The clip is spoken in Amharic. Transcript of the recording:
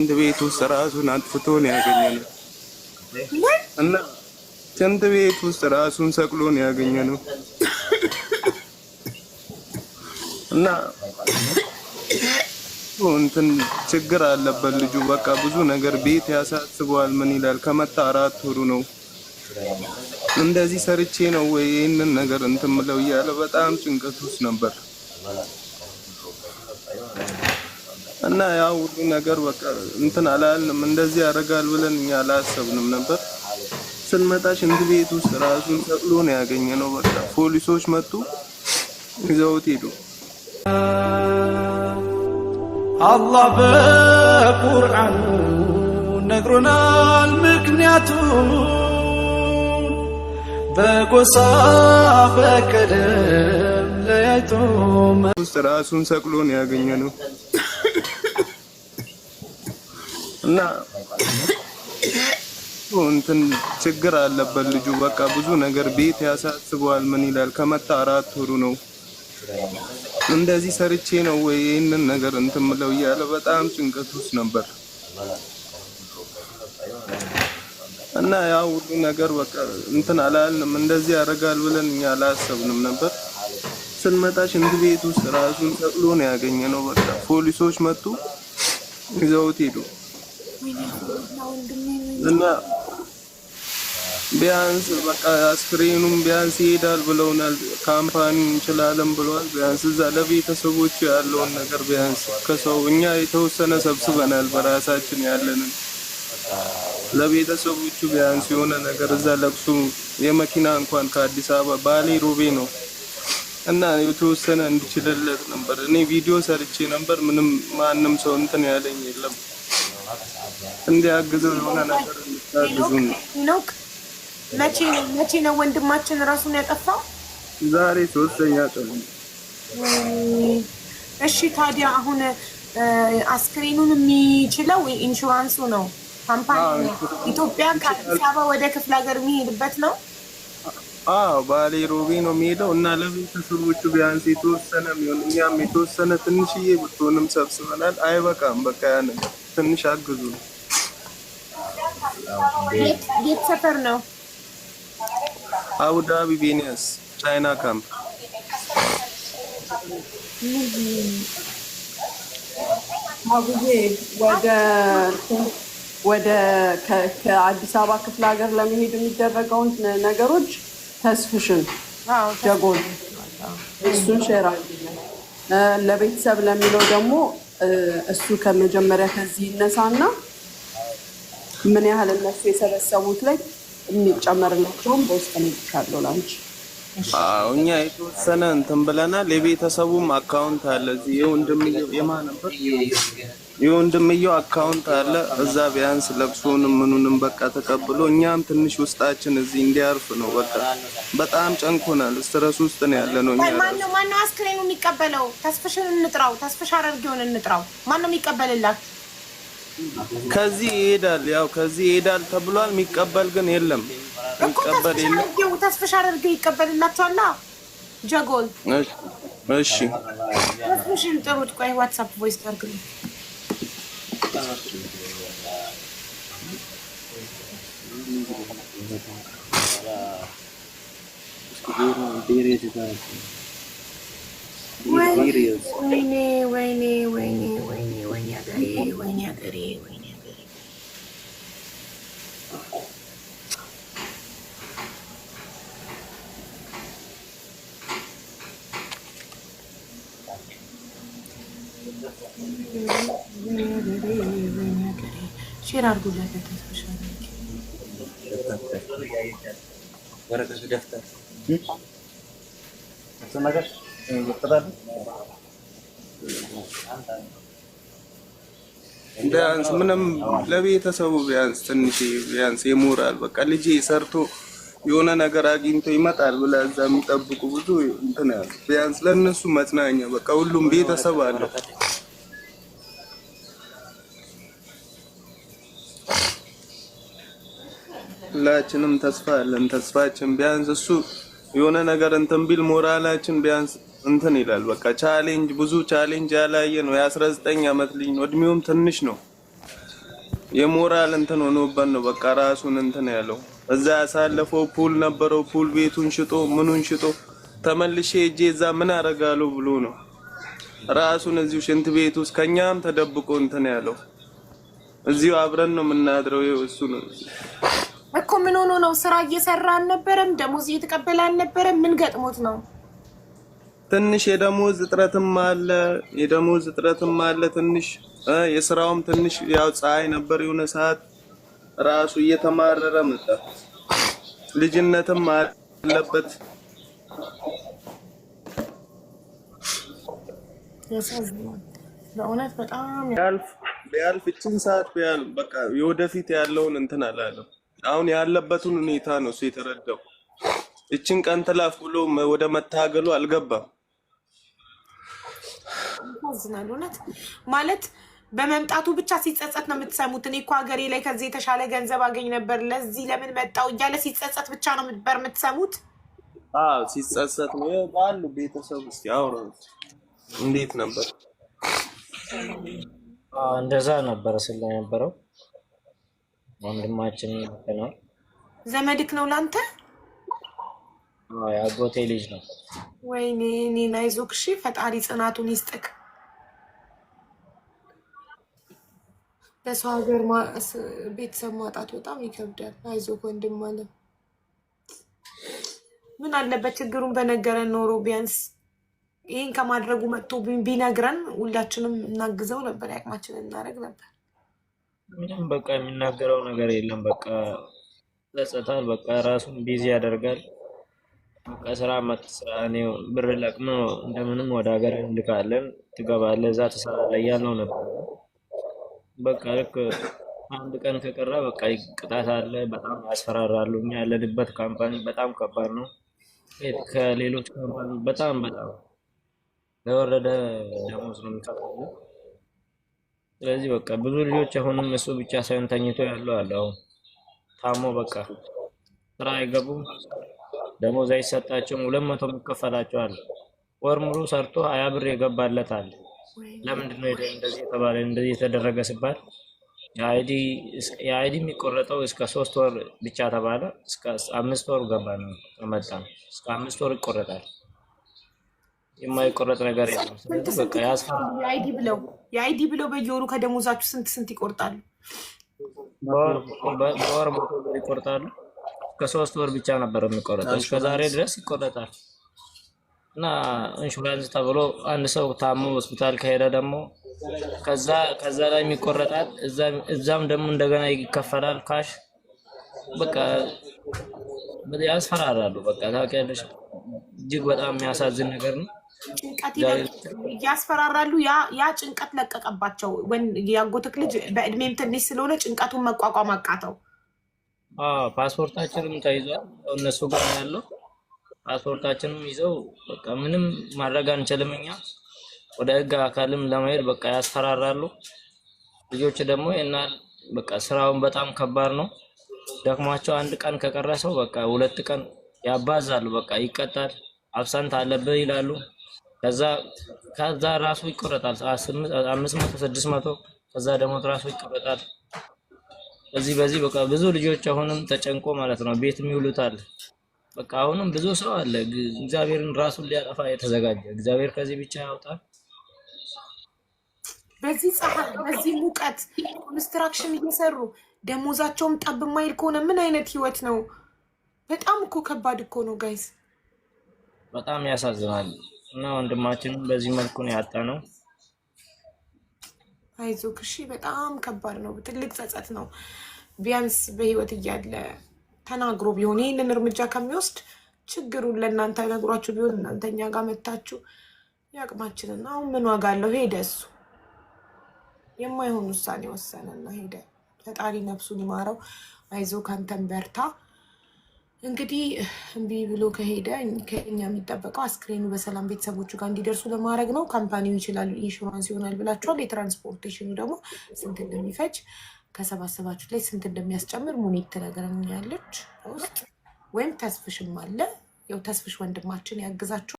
እንደ ቤት ውስጥ ራሱን አጥፍቶ ነው ያገኘነው እና እንደ ቤት ውስጥ ራሱን ሰቅሎ ነው ያገኘነው እና እንትን ችግር አለበት ልጁ። በቃ ብዙ ነገር ቤት ያሳስበዋል። ምን ይላል ከመጣ 4 ወሩ ነው። እንደዚህ ሰርቼ ነው ወይ ይሄንን ነገር እንትን ምለው እያለ በጣም ጭንቀት ውስጥ ነበር እና ያው ሁሉ ነገር በቃ እንትን አላልንም። እንደዚህ ያደርጋል ብለን እኛ አላሰብንም ነበር። ስንመጣ ሽንት ቤት ውስጥ ራሱን ሰቅሎ ነው ያገኘነው። በቃ ፖሊሶች መጡ ይዘውት ሄዱ። አላህ በቁርአኑ ነግሮናል ምክንያቱም በጎሳ በቀለም ለያይቶ ውስጥ ራሱን ሰቅሎ ነው ያገኘነው እና እንትን ችግር አለበት ልጁ። በቃ ብዙ ነገር ቤት ያሳስበዋል። ምን ይላል ከመጣ 4 ወሩ ነው። እንደዚህ ሰርቼ ነው ወይ ይሄንን ነገር እንትን ምለው እያለ በጣም ጭንቀት ውስጥ ነበር እና ያው ሁሉ ነገር በቃ እንትን አላልንም። እንደዚህ ያደርጋል ብለን እኛ አላሰብንም ነበር። ስንመጣ ሽንት ቤት ውስጥ ራሱን ሰቅሎ ነው ያገኘነው። በቃ ፖሊሶች መጡ ይዘውት ሄዱ እና ቢያንስ በቃ አስክሬኑም ቢያንስ ይሄዳል ብለውናል። ካምፓኒ እንችላለን ብለዋል። ቢያንስ እዛ ለቤተሰቦቹ ያለውን ነገር ቢያንስ ከሰው እኛ የተወሰነ ሰብስበናል በራሳችን ያለንን ለቤተሰቦቹ ቢያንስ የሆነ ነገር እዛ ለቅሶ የመኪና እንኳን ከአዲስ አበባ ባሌ ሮቤ ነው እና የተወሰነ እንዲችልለት ነበር። እኔ ቪዲዮ ሰርቼ ነበር። ምንም ማንም ሰው እንትን ያለኝ የለም እንዲያግዘው የሆነ ነገር እንድታግዙን። መቼ ነው ወንድማችን ራሱን ያጠፋው? ዛሬ 3ኛ ቀን። እሺ ታዲያ አሁን አስክሬኑን የሚችለው ኢንሹራንሱ ነው? ካምፓኒ ኢትዮጵያ ከአዲስ አበባ ወደ ክፍለ ሀገር የሚሄድበት ነው? ባሌ ሮቤ ነው የሚሄደው እና ለቤተሰቦቹ ቢያንስ የተወሰነ የሚሆን እኛም የተወሰነ ትንሽዬ ብትሆንም ሰብስበናል። አይበቃም። በቃ ያን ትንሽ አግዙ ነው። የት ሰፈር ነው? አቡዳቢ ቤኒያስ ቻይና ካምፕ። አቡዬ ወደ ከአዲስ አበባ ክፍለ ሀገር ለመሄድ የሚደረገውን ነገሮች ተስፍሽን ጀጎል እሱን ሼር አድርጊልኝ። ለቤተሰብ ለሚለው ደግሞ እሱ ከመጀመሪያ ከዚህ ይነሳና ምን ያህል እነሱ የሰበሰቡት ላይ የሚጨመርላቸውም በውስጥ ነው ላንቺ። እኛ የተወሰነ እንትን ብለናል። የቤተሰቡም አካውንት አለ እዚህ የወንድምየው አካውንት አለ እዛ ቢያንስ ለቅሶንም ምኑንም በቃ ተቀብሎ እኛም ትንሽ ውስጣችን እዚህ እንዲያርፍ ነው። በቃ በጣም ጨንቆናል። ስትረስ ውስጥ ነው ያለነው። ማነው አስክሬኑ የሚቀበለው? ተስፍሽን እንጥራው፣ ተስፍሽ አረርጌውን እንጥራው። ማነው የሚቀበልላት? ከዚህ ይሄዳል፣ ያው ከዚህ ይሄዳል ተብሏል። የሚቀበል ግን የለም። የሚቀበል የለም። ተስፍሽ አረርጌው ይቀበልላችኋል። ጀጎል እሺ፣ ተስፍሽን ጥሩት። ቆይ ዋትስአፕ ቮይስ አድርግልኝ። ወይኔ አገሬ ሼር አድርጉላት። ተስፍሻለሁ ወረቀት ደፍተር ተሰማጋሽ ወጣታል ቢያንስ ምንም ለቤተሰቡ ቢያንስ ትንሽ ቢያንስ የሞራል በቃ ልጄ ሰርቶ የሆነ ነገር አግኝቶ ይመጣል ብላ እዛ የሚጠብቁ ብዙ እንትን ያለ ቢያንስ ለነሱ መጽናኛ በቃ ሁሉም ቤተሰብ አለ። ሁላችንም ተስፋ አለን። ተስፋችን ቢያንስ እሱ የሆነ ነገር እንትን ቢል ሞራላችን ቢያንስ እንትን ይላል። በቃ ቻሌንጅ ብዙ ቻሌንጅ ያላየ ነው። የ19 ዓመት ልጅ ነው። እድሜውም ትንሽ ነው የሞራል እንትን ሆኖበት ነው በቃ ራሱን እንትን ያለው። እዛ ያሳለፈው ፑል ነበረው ፑል ቤቱን ሽጦ ምኑን ሽጦ ተመልሼ እጄ እዛ ምን አረጋለሁ ብሎ ነው ራሱን እዚሁ ሽንት ቤት ውስጥ ከኛም ተደብቆ እንትን ያለው። እዚሁ አብረን ነው የምናድረው። ይኸው እሱ ነው እኮ ምን ሆኖ ነው? ስራ እየሰራ አልነበረም? ደሞዝ እየተቀበለ አልነበረም? ምን ገጥሞት ነው? ትንሽ የደሞዝ እጥረትም አለ ትንሽ የስራውም ትንሽ ያው ፀሐይ ነበር የሆነ ሰዓት ራሱ እየተማረረ መጣ። ልጅነትም አለበት። በእውነት በጣም ቢያልፍ እችን ሰዓት ቢያልፍ በቃ የወደፊት ያለውን እንትን አላለም። አሁን ያለበትን ሁኔታ ነው እሱ የተረዳው። እችን ቀን ትላፍ ብሎ ወደ መታገሉ አልገባም። ያሳዝናል እውነት ማለት በመምጣቱ ብቻ ሲጸጸት ነው የምትሰሙት። እኔ እኮ ሀገሬ ላይ ከዚህ የተሻለ ገንዘብ አገኝ ነበር ለዚህ ለምን መጣው እያለ ሲጸጸት ብቻ ነው የምትሰሙት። ሲጸጸት ነው ባሉ ቤተሰብ ውስጥ ያወራ እንዴት ነበር? እንደዛ ነበር ስለነበረው ወንድማችን ነው። ዘመድክ ነው ላንተ? ያጎቴ ልጅ ነው። ወይኔ እኔን አይዞክ እሺ፣ ፈጣሪ ጽናቱን ይስጥክ። በሰው ሀገር ቤተሰብ ማጣት በጣም ይከብዳል። አይዞክ ወንድም አለ። ምን አለበት ችግሩን በነገረን ኖሮ ቢያንስ ይሄን ከማድረጉ መጥቶ ቢነግረን ሁላችንም እናግዘው ነበር፣ ያቅማችንን እናደርግ ነበር። ምንም በቃ የሚናገረው ነገር የለም። በቃ ለጸታል በቃ ራሱን ቢዚ ያደርጋል። በቃ ስራ መስራ ነው ብር ለቅሞ እንደምንም ወደ ሀገር እንልካለን ትገባለህ እዛ ትሰራለህ ያለው ነበር። በቃ ልክ አንድ ቀን ከቀረ በቃ ቅጣት አለ። በጣም ያስፈራራሉ። እኛ ያለንበት ካምፓኒ በጣም ከባድ ነው። ከሌሎች ካምፓኒ በጣም ለወረደ ደሞዝ ነው የሚከፍለው። ስለዚህ በቃ ብዙ ልጆች አሁንም እሱ ብቻ ሳይሆን ተኝቶ ያለው አለ። አሁን ታሞ በቃ ስራ አይገቡም፣ ደሞዝ አይሰጣቸውም። 200 የሚከፈላቸው አለ። ወር ሙሉ ሰርቶ 20 ብር የገባለት አለ። ለምንድን ነው እንደዚህ የተባለ እንደዚህ የተደረገ ሲባል የአይዲ የሚቆረጠው እስከ 3 ወር ብቻ ተባለ። እስከ 5 ወር ገባ ነው ተመጣ። እስከ 5 ወር ይቆረጣል። የማይቆረጥ ነገር የለም። ስለዚህ በቃ ያስፈራል። የአይዲ ብለው በየወሩ ከደሞዛችሁ ስንት ይቆርጣሉ? በወር ይቆርጣሉ። ከ3 ወር ብቻ ነበር የሚቆረጠው። እስከ ዛሬ ድረስ ይቆረጣል። እና ኢንሹራንስ ተብሎ አንድ ሰው ታሞ ሆስፒታል ከሄደ ደግሞ ከዛ ላይ የሚቆረጣል። እዛም ደግሞ እንደገና ይከፈላል ካሽ። በቃ ያስፈራራሉ። በቃ ታውቂያለሽ፣ እጅግ በጣም የሚያሳዝን ነገር ነው። ጭንቀት ያስፈራራሉ። ያ ጭንቀት ለቀቀባቸው። ያጎትክ ልጅ በእድሜም ትንሽ ስለሆነ ጭንቀቱን መቋቋም አቃተው። ፓስፖርታችንም ተይዟል እነሱ ጋር ያለው ፓስፖርታችንም ይዘው በቃ ምንም ማድረግ አንችልም እኛ ወደ ህግ አካልም ለመሄድ በቃ ያስፈራራሉ። ልጆች ደግሞ በቃ ስራውን በጣም ከባድ ነው። ደክሟቸው አንድ ቀን ከቀረ ሰው በቃ 2 ቀን ያባዛሉ። በቃ ይቀጣል። አብሰንት አለብህ ይላሉ። ከዛ ራሱ ይቆረጣል 500 600 ከዛ ደግሞ ራሱ ይቆረጣል። በዚህ በቃ ብዙ ልጆች አሁንም ተጨንቆ ማለት ነው ቤት የሚውሉታል። በቃ አሁንም ብዙ ሰው አለ እግዚአብሔርን ራሱን ሊያጠፋ የተዘጋጀ። እግዚአብሔር ከዚህ ብቻ ያውጣል። በዚህ ፀሐይ በዚህ ሙቀት ኮንስትራክሽን እየሰሩ ደሞዛቸውም ጠብ ማይል ከሆነ ምን አይነት ህይወት ነው? በጣም እኮ ከባድ እኮ ነው ጋይስ፣ በጣም ያሳዝናል። እና ወንድማችንን በዚህ መልኩ ነው ያጣነው። አይዞህ እሺ፣ በጣም ከባድ ነው። ትልቅ ጸጸት ነው። ቢያንስ በህይወት እያለ ተናግሮ ቢሆን ይህንን እርምጃ ከሚወስድ ችግሩን ለእናንተ ነግሯችሁ ቢሆን እናንተኛ ጋር መታችሁ ያቅማችንና አሁን ምን ዋጋ አለው? ሄደ እሱ የማይሆን ውሳኔ ወሰነና ሄደ። ፈጣሪ ነፍሱን ይማረው። አይዞህ ካንተን በርታ። እንግዲህ እምቢ ብሎ ከሄደ ከኛ የሚጠበቀው አስክሬኑ በሰላም ቤተሰቦቹ ጋር እንዲደርሱ ለማድረግ ነው። ካምፓኒው ይችላል፣ ኢንሹራንስ ይሆናል ብላችኋል። የትራንስፖርቴሽኑ ደግሞ ስንት እንደሚፈጅ ከሰባሰባችሁት ላይ ስንት እንደሚያስጨምር ሙኒት ትነግረኛለች ውስጥ ወይም ተስፍሽም አለ። ያው ተስፍሽ ወንድማችን ያግዛችሁ።